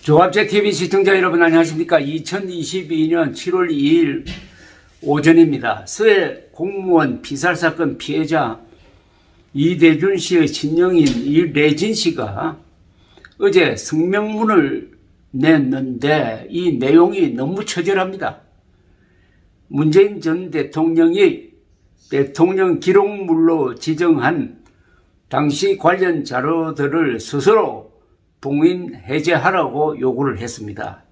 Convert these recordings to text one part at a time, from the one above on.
조합제TV 시청자 여러분 안녕하십니까. 2022년 7월 2일 오전입니다. 서해 공무원 피살사건 피해자 이대준 씨의 친형인 이래진 씨가 어제 성명문을 냈는데 이 내용이 너무 처절합니다. 문재인 전 대통령이 대통령 기록물로 지정한 당시 관련 자료들을 스스로 봉인 해제하라고 요구를 했습니다.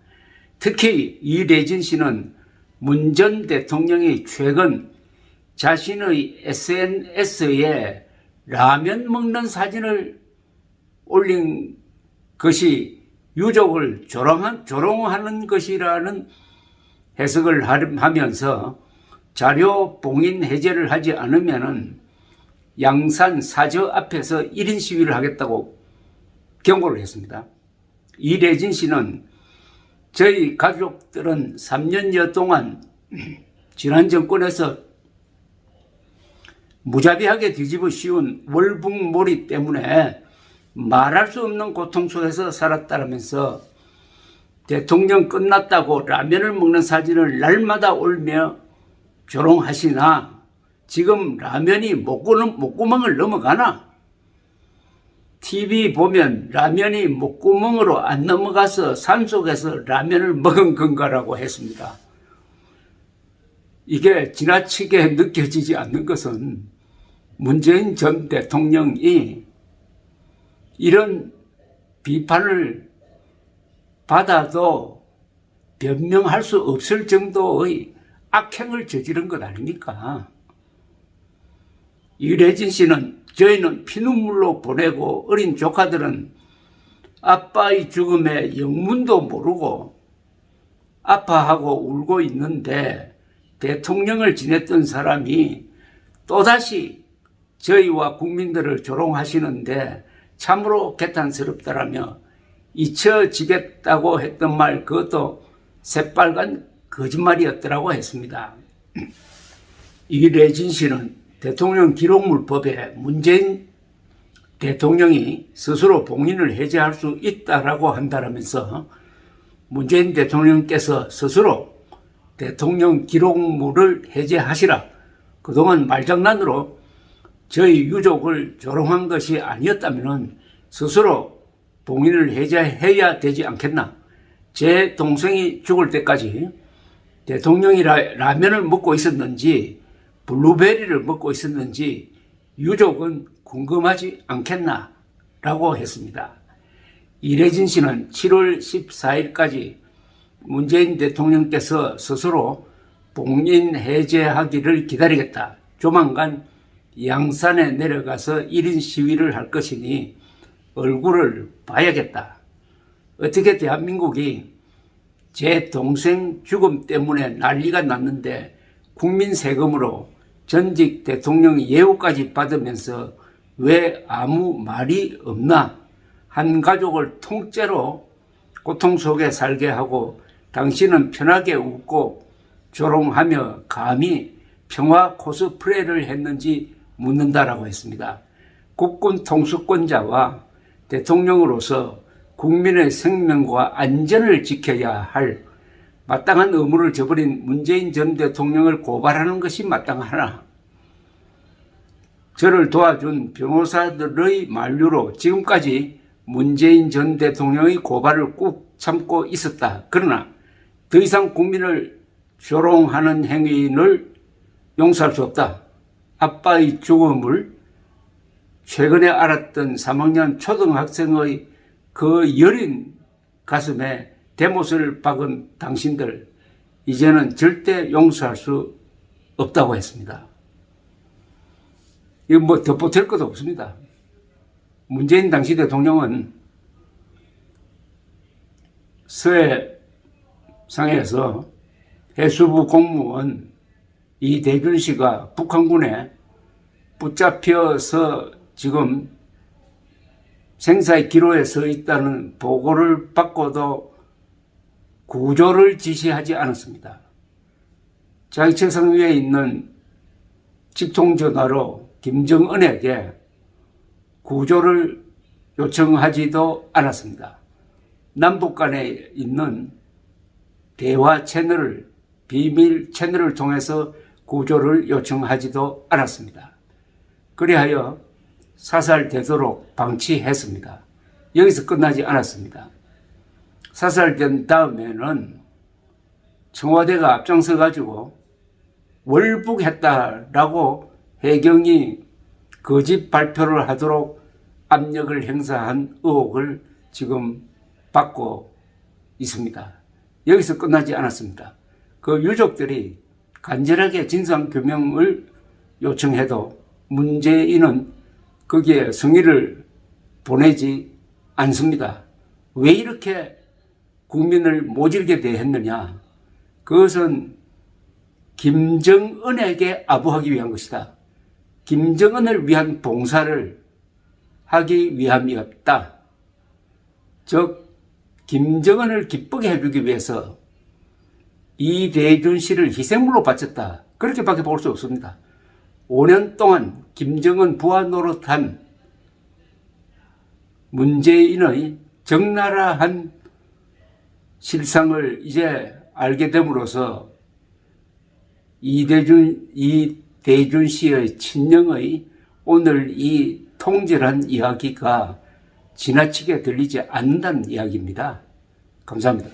특히 이래진 씨는 문 전 대통령이 최근 자신의 SNS에 라면 먹는 사진을 올린 것이 유족을 조롱하는 것이라는 해석을 하면서 자료 봉인 해제를 하지 않으면 양산 사저 앞에서 1인 시위를 하겠다고 경고를 했습니다. 이래진 씨는 저희 가족들은 3년여 동안 지난 정권에서 무자비하게 뒤집어 씌운 월북몰이 때문에 말할 수 없는 고통 속에서 살았다면서 대통령 끝났다고 라면을 먹는 사진을 날마다 올며 조롱하시나 지금 라면이 목구멍을 넘어가나? TV 보면 라면이 목구멍으로 안 넘어가서 산속에서 라면을 먹은 건가라고 했습니다. 이게 지나치게 느껴지지 않는 것은 문재인 전 대통령이 이런 비판을 받아도 변명할 수 없을 정도의 악행을 저지른 것 아닙니까? 이래진 씨는 저희는 피눈물로 보내고 어린 조카들은 아빠의 죽음의 영문도 모르고 아파하고 울고 있는데 대통령을 지냈던 사람이 또다시 저희와 국민들을 조롱하시는데 참으로 개탄스럽다라며 잊혀지겠다고 했던 말 그것도 새빨간 거짓말이었더라고 했습니다. 이래진 씨는 대통령 기록물법에 문재인 대통령이 스스로 봉인을 해제할 수 있다라고 한다면서 문재인 대통령께서 스스로 대통령 기록물을 해제하시라. 그동안 말장난으로 저희 유족을 조롱한 것이 아니었다면 스스로 봉인을 해제해야 되지 않겠나. 제 동생이 죽을 때까지 대통령이 라면을 먹고 있었는지 블루베리를 먹고 있었는지 유족은 궁금하지 않겠나 라고 했습니다. 이래진 씨는 7월 14일까지 문재인 대통령께서 스스로 봉인 해제하기를 기다리겠다. 조만간 양산에 내려가서 1인 시위를 할 것이니 얼굴을 봐야겠다. 어떻게 대한민국이 제 동생 죽음 때문에 난리가 났는데 국민 세금으로 전직 대통령 예우까지 받으면서 왜 아무 말이 없나? 한 가족을 통째로 고통 속에 살게 하고 당신은 편하게 웃고 조롱하며 감히 평화 코스프레를 했는지 묻는다라고 했습니다. 국군 통수권자와 대통령으로서 국민의 생명과 안전을 지켜야 할 마땅한 의무를 저버린 문재인 전 대통령을 고발하는 것이 마땅하나 저를 도와준 변호사들의 만류로 지금까지 문재인 전 대통령의 고발을 꾹 참고 있었다. 그러나 더 이상 국민을 조롱하는 행위를 용서할 수 없다. 아빠의 죽음을 최근에 알았던 3학년 초등학생의 그 여린 가슴에 대못을 박은 당신들 이제는 절대 용서할 수 없다고 했습니다. 이거 뭐 덧보탤 것도 없습니다. 문재인 당시 대통령은 서해 상해에서 해수부 공무원 이대준 씨가 북한군에 붙잡혀서 지금 생사의 기로에 서 있다는 보고를 받고도 구조를 지시하지 않았습니다. 자기 책상 위에 있는 직통전화로 김정은에게 구조를 요청하지도 않았습니다. 남북 간에 있는 대화 채널을 비밀 채널을 통해서 구조를 요청하지도 않았습니다. 그리하여 사살되도록 방치했습니다. 여기서 끝나지 않았습니다. 사살된 다음에는 청와대가 앞장서 가지고 월북했다라고 해경이 거짓 발표를 하도록 압력을 행사한 의혹을 지금 받고 있습니다. 여기서 끝나지 않았습니다. 그 유족들이 간절하게 진상규명을 요청해도 문재인은 거기에 성의를 보내지 않습니다. 왜 이렇게 국민을 모질게 대했느냐? 그것은 김정은에게 아부하기 위한 것이다. 김정은을 위한 봉사를 하기 위함이었다. 즉 김정은을 기쁘게 해주기 위해서 이대준 씨를 희생물로 바쳤다. 그렇게밖에 볼 수 없습니다. 5년 동안 김정은 부하 노릇한 문재인의 적나라한 실상을 이제 알게 됨으로써 이대준 씨의 친형의 오늘 이 통절한 이야기가 지나치게 들리지 않는다는 이야기입니다. 감사합니다.